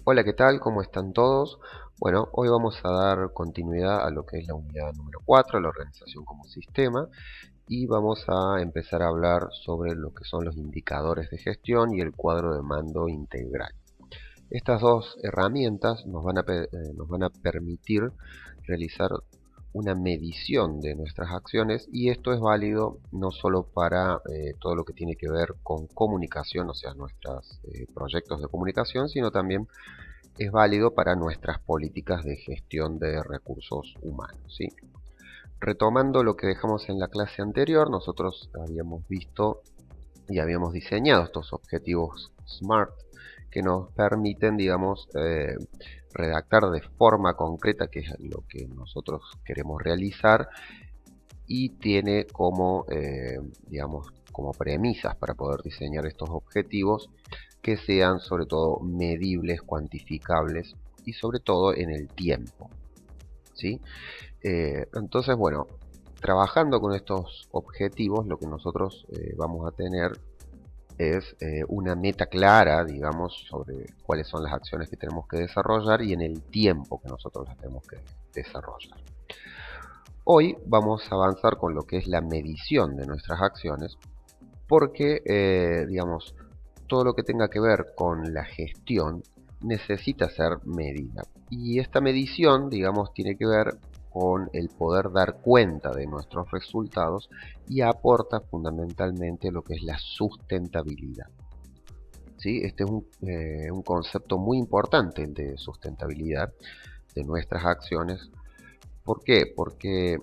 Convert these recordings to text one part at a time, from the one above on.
Hola, ¿qué tal? ¿Cómo están todos? Bueno, hoy vamos a dar continuidad a lo que es la unidad número 4, la organización como sistema, y vamos a empezar a hablar sobre lo que son los indicadores de gestión y el cuadro de mando integral. Estas dos herramientas nos van a permitir realizar una medición de nuestras acciones, y esto es válido no solo para todo lo que tiene que ver con comunicación, o sea, nuestros proyectos de comunicación, sino también es válido para nuestras políticas de gestión de recursos humanos, ¿sí? Retomando lo que dejamos en la clase anterior, nosotros habíamos visto y habíamos diseñado estos objetivos SMART que nos permiten, digamos, redactar de forma concreta qué es lo que nosotros queremos realizar, y tiene como, digamos, como premisas para poder diseñar estos objetivos que sean sobre todo medibles, cuantificables y sobre todo en el tiempo, ¿sí? Entonces, bueno, trabajando con estos objetivos, lo que nosotros vamos a tener es una meta clara, digamos, sobre cuáles son las acciones que tenemos que desarrollar y en el tiempo que nosotros las tenemos que desarrollar. Hoy vamos a avanzar con lo que es la medición de nuestras acciones, porque, digamos, todo lo que tenga que ver con la gestión necesita ser medida. Y esta medición, digamos, tiene que ver con el poder dar cuenta de nuestros resultados y aporta fundamentalmente lo que es la sustentabilidad, ¿sí? Este es un concepto muy importante de sustentabilidad de nuestras acciones. ¿Por qué? Porque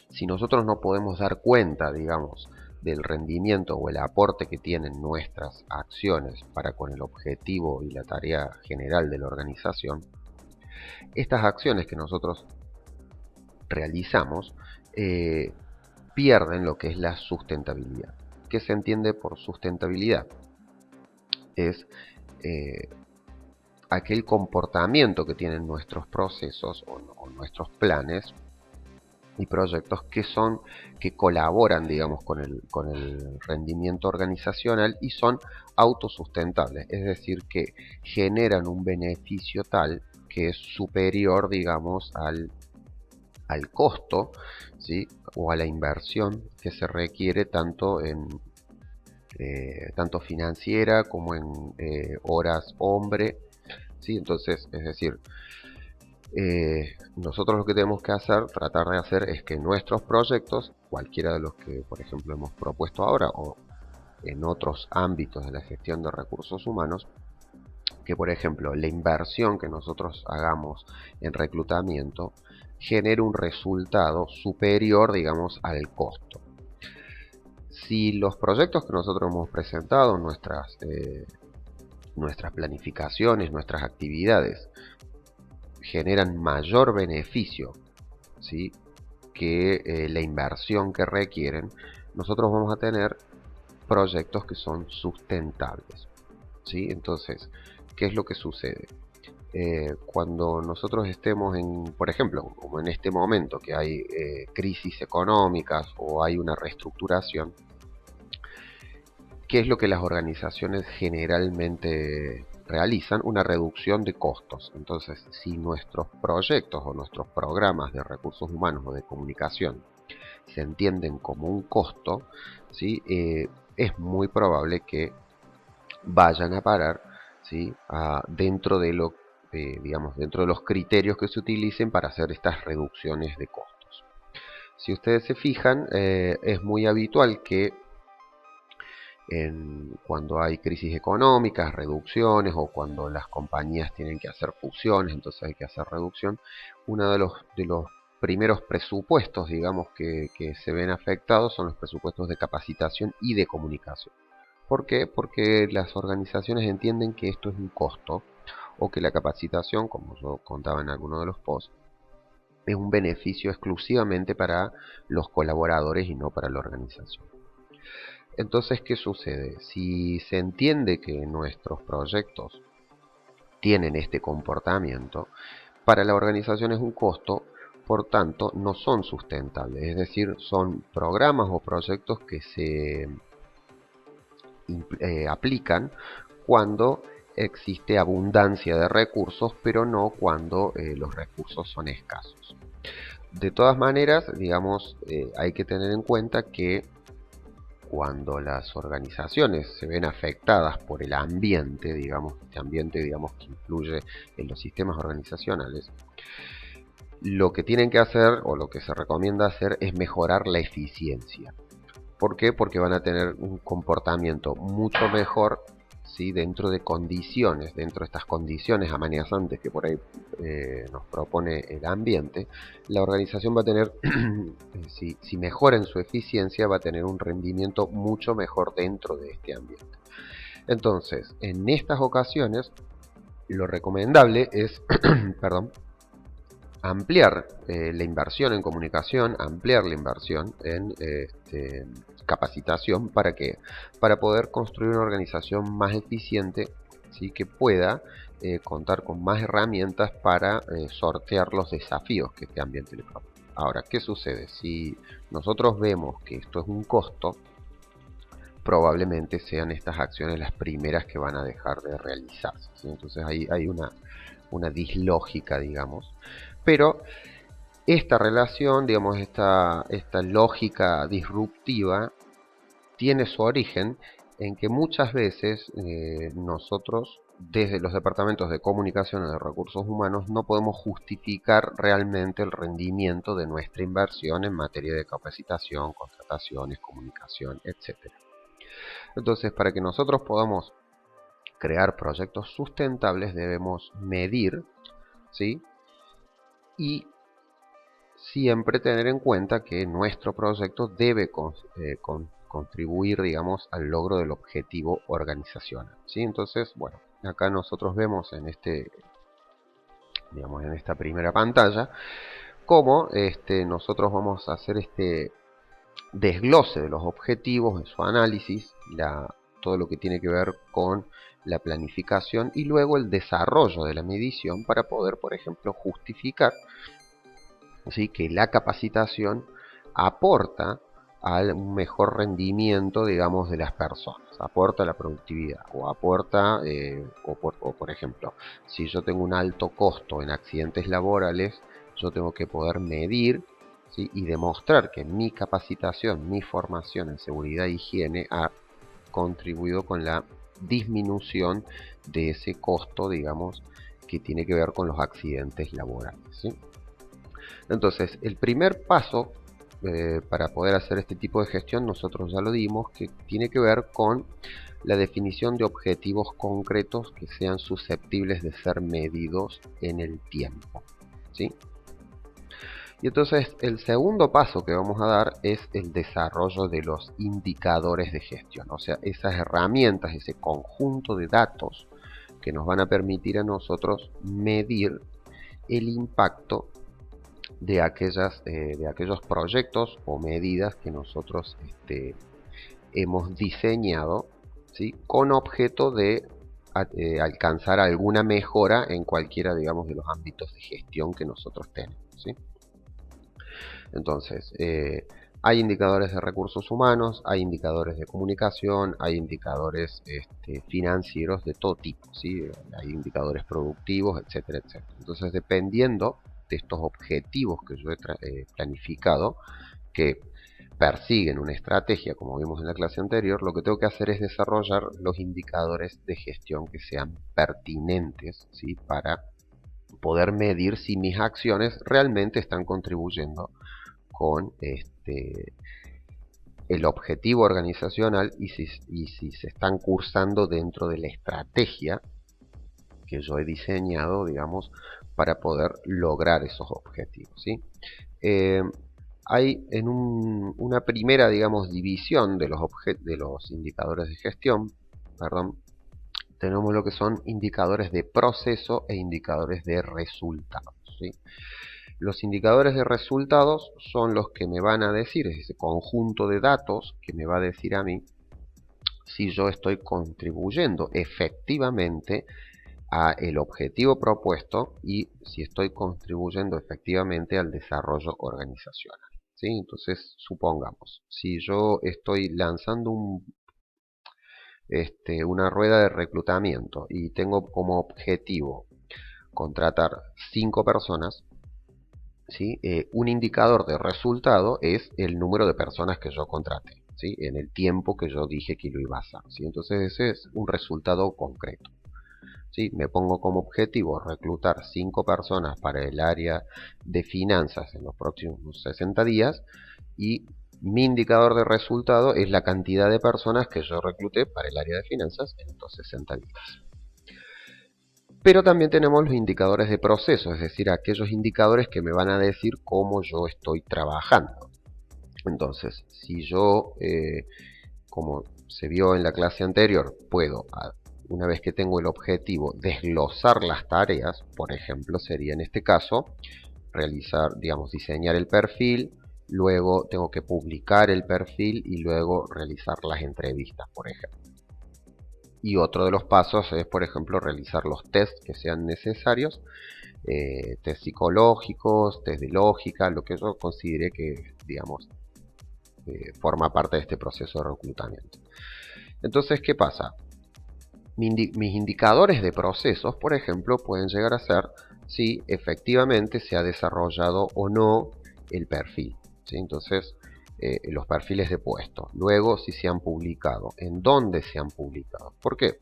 si nosotros no podemos dar cuenta, digamos, del rendimiento o el aporte que tienen nuestras acciones para con el objetivo y la tarea general de la organización, estas acciones que nosotros realizamos eh, pierden lo que es la sustentabilidad. ¿Qué se entiende por sustentabilidad? Es eh, aquel comportamiento que tienen nuestros procesos o nuestros planes y proyectos que colaboran, digamos, con el rendimiento organizacional y son autosustentables, es decir, que generan un beneficio tal que es superior, digamos, al costo, ¿sí? O a la inversión que se requiere tanto financiera como en horas hombre, ¿sí? Entonces, es decir, nosotros lo que tenemos que hacer, tratar de hacer, es que nuestros proyectos, cualquiera de los que por ejemplo hemos propuesto ahora o en otros ámbitos de la gestión de recursos humanos, que por ejemplo la inversión que nosotros hagamos en reclutamiento genere un resultado superior, digamos, al costo. Si los proyectos que nosotros hemos presentado, nuestras planificaciones, nuestras actividades, generan mayor beneficio, ¿sí?, que la inversión que requieren, nosotros vamos a tener proyectos que son sustentables, ¿sí? Entonces, ¿qué es lo que sucede? Cuando nosotros estemos por ejemplo, como en este momento que hay crisis económicas o hay una reestructuración, ¿qué es lo que las organizaciones generalmente realizan? Una reducción de costos. Entonces, si nuestros proyectos o nuestros programas de recursos humanos o de comunicación se entienden como un costo, ¿sí? Es muy probable que vayan a parar, ¿sí?, dentro de digamos, dentro de los criterios que se utilicen para hacer estas reducciones de costos. Si ustedes se fijan, es muy habitual que cuando hay crisis económicas, reducciones, o cuando las compañías tienen que hacer fusiones, entonces hay que hacer reducción, uno de los primeros presupuestos, digamos, que se ven afectados son los presupuestos de capacitación y de comunicación. ¿Por qué? Porque las organizaciones entienden que esto es un costo, o que la capacitación, como yo contaba en alguno de los posts, es un beneficio exclusivamente para los colaboradores y no para la organización. Entonces, ¿qué sucede? Si se entiende que nuestros proyectos tienen este comportamiento, para la organización es un costo, por tanto, no son sustentables. Es decir, son programas o proyectos que se aplican cuando existe abundancia de recursos, pero no cuando los recursos son escasos. De todas maneras, digamos, hay que tener en cuenta que cuando las organizaciones se ven afectadas por el ambiente, digamos, este ambiente, digamos, que influye en los sistemas organizacionales, lo que tienen que hacer o lo que se recomienda hacer es mejorar la eficiencia. ¿Por qué? Porque van a tener un comportamiento mucho mejor, ¿sí? Dentro de condiciones, dentro de estas condiciones amenazantes que por ahí nos propone el ambiente. La organización va a tener, si mejora en su eficiencia, va a tener un rendimiento mucho mejor dentro de este ambiente. Entonces, en estas ocasiones, lo recomendable es, perdón, ampliar la inversión en comunicación, ampliar la inversión en capacitación. ¿Para qué? Para poder construir una organización más eficiente, ¿sí? Que pueda contar con más herramientas para sortear los desafíos que este ambiente le propone. Ahora, ¿qué sucede? Si nosotros vemos que esto es un costo, probablemente sean estas acciones las primeras que van a dejar de realizarse, ¿sí? Entonces ahí hay una dislógica, digamos. Pero esta relación, digamos, esta lógica disruptiva tiene su origen en que muchas veces nosotros, desde los departamentos de comunicación y de recursos humanos, no podemos justificar realmente el rendimiento de nuestra inversión en materia de capacitación, contrataciones, comunicación, etcétera. Entonces, para que nosotros podamos crear proyectos sustentables, debemos medir, ¿sí? Y siempre tener en cuenta que nuestro proyecto debe contribuir, digamos, al logro del objetivo organizacional, ¿sí? Entonces, bueno, acá nosotros vemos en digamos, en esta primera pantalla cómo nosotros vamos a hacer este desglose de los objetivos, de su análisis, todo lo que tiene que ver con la planificación y luego el desarrollo de la medición para poder, por ejemplo, justificar, ¿sí?, que la capacitación aporta a un mejor rendimiento, digamos, de las personas, aporta a la productividad o aporta, por ejemplo, si yo tengo un alto costo en accidentes laborales, yo tengo que poder medir, ¿sí?, y demostrar que mi capacitación, mi formación en seguridad e higiene ha contribuido con la disminución de ese costo, digamos, que tiene que ver con los accidentes laborales, ¿sí? Entonces, el primer paso para poder hacer este tipo de gestión, nosotros ya lo dimos, que tiene que ver con la definición de objetivos concretos que sean susceptibles de ser medidos en el tiempo, ¿sí? Y entonces el segundo paso que vamos a dar es el desarrollo de los indicadores de gestión, o sea, esas herramientas, ese conjunto de datos que nos van a permitir a nosotros medir el impacto de aquellos proyectos o medidas que nosotros hemos diseñado, ¿sí?, con objeto de alcanzar alguna mejora en cualquiera, digamos, de los ámbitos de gestión que nosotros tenemos, ¿sí? Entonces, hay indicadores de recursos humanos, hay indicadores de comunicación, hay indicadores financieros de todo tipo, ¿sí? Hay indicadores productivos, etcétera, etcétera. Entonces, dependiendo de estos objetivos que yo he planificado, que persiguen una estrategia, como vimos en la clase anterior, lo que tengo que hacer es desarrollar los indicadores de gestión que sean pertinentes, ¿sí?, para poder medir si mis acciones realmente están contribuyendo con el objetivo organizacional y si se están cursando dentro de la estrategia que yo he diseñado, digamos, para poder lograr esos objetivos, ¿sí? Hay en una primera, digamos, división de los indicadores de gestión, perdón, tenemos lo que son indicadores de proceso e indicadores de resultados, ¿sí? Los indicadores de resultados son los que me van a decir, es ese conjunto de datos que me va a decir a mí si yo estoy contribuyendo efectivamente a el objetivo propuesto y si estoy contribuyendo efectivamente al desarrollo organizacional, ¿sí? Entonces, supongamos, si yo estoy lanzando una rueda de reclutamiento y tengo como objetivo contratar 5 personas, ¿sí? Un indicador de resultado es el número de personas que yo contrate, ¿sí? En el tiempo que yo dije que lo iba a hacer, ¿sí? Entonces ese es un resultado concreto, ¿sí? Me pongo como objetivo reclutar 5 personas para el área de finanzas en los próximos 60 días y mi indicador de resultado es la cantidad de personas que yo recluté para el área de finanzas en estos 60 días. Pero también tenemos los indicadores de proceso, es decir, aquellos indicadores que me van a decir cómo yo estoy trabajando. Entonces, si yo, como se vio en la clase anterior, puedo, una vez que tengo el objetivo, desglosar las tareas, por ejemplo, sería en este caso, realizar, digamos, diseñar el perfil, luego tengo que publicar el perfil y luego realizar las entrevistas, por ejemplo. Y otro de los pasos es, por ejemplo, realizar los tests que sean necesarios, test psicológicos, test de lógica, lo que yo considere que, digamos, forma parte de este proceso de reclutamiento. Entonces, ¿qué pasa? Mis indicadores de procesos, por ejemplo, pueden llegar a ser si efectivamente se ha desarrollado o no el perfil, ¿sí? Entonces, los perfiles de puesto. Luego, si se han publicado, en dónde se han publicado. ¿Por qué?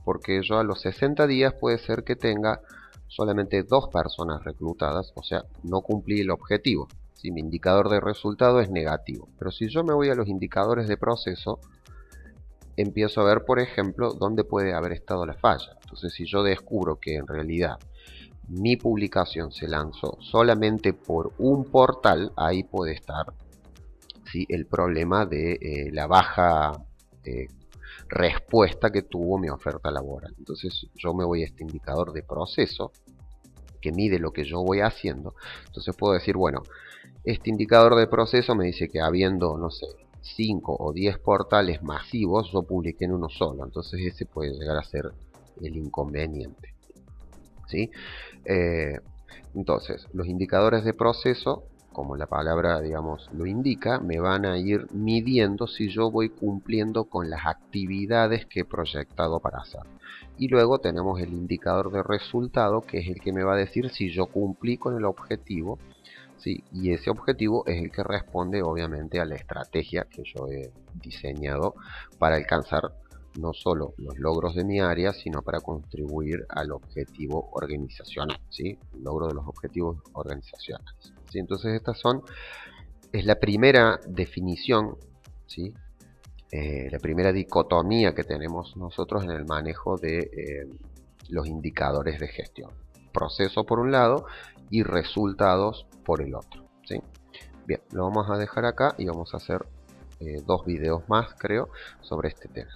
Porque yo a los 60 días puede ser que tenga solamente 2 personas reclutadas, o sea, no cumplí el objetivo. Si mi indicador de resultado es negativo. Pero si yo me voy a los indicadores de proceso, empiezo a ver, por ejemplo, dónde puede haber estado la falla. Entonces, si yo descubro que en realidad mi publicación se lanzó solamente por un portal, ahí puede estar, ¿sí?, el problema de la baja respuesta que tuvo mi oferta laboral. Entonces yo me voy a este indicador de proceso que mide lo que yo voy haciendo. Entonces puedo decir, bueno, este indicador de proceso me dice que habiendo, no sé, 5 o 10 portales masivos, yo publiqué en uno solo. Entonces ese puede llegar a ser el inconveniente, ¿sí? Entonces, los indicadores de proceso, como la palabra, digamos, lo indica, me van a ir midiendo si yo voy cumpliendo con las actividades que he proyectado para hacer. Y luego tenemos el indicador de resultado, que es el que me va a decir si yo cumplí con el objetivo, ¿sí? Y ese objetivo es el que responde, obviamente, a la estrategia que yo he diseñado para alcanzar no solo los logros de mi área, sino para contribuir al objetivo organizacional, ¿sí? El logro de los objetivos organizacionales, ¿sí? Entonces es la primera definición, ¿sí? La primera dicotomía que tenemos nosotros en el manejo de los indicadores de gestión. Proceso por un lado y resultados por el otro, ¿sí? Bien, lo vamos a dejar acá y vamos a hacer 2 videos más, creo, sobre este tema.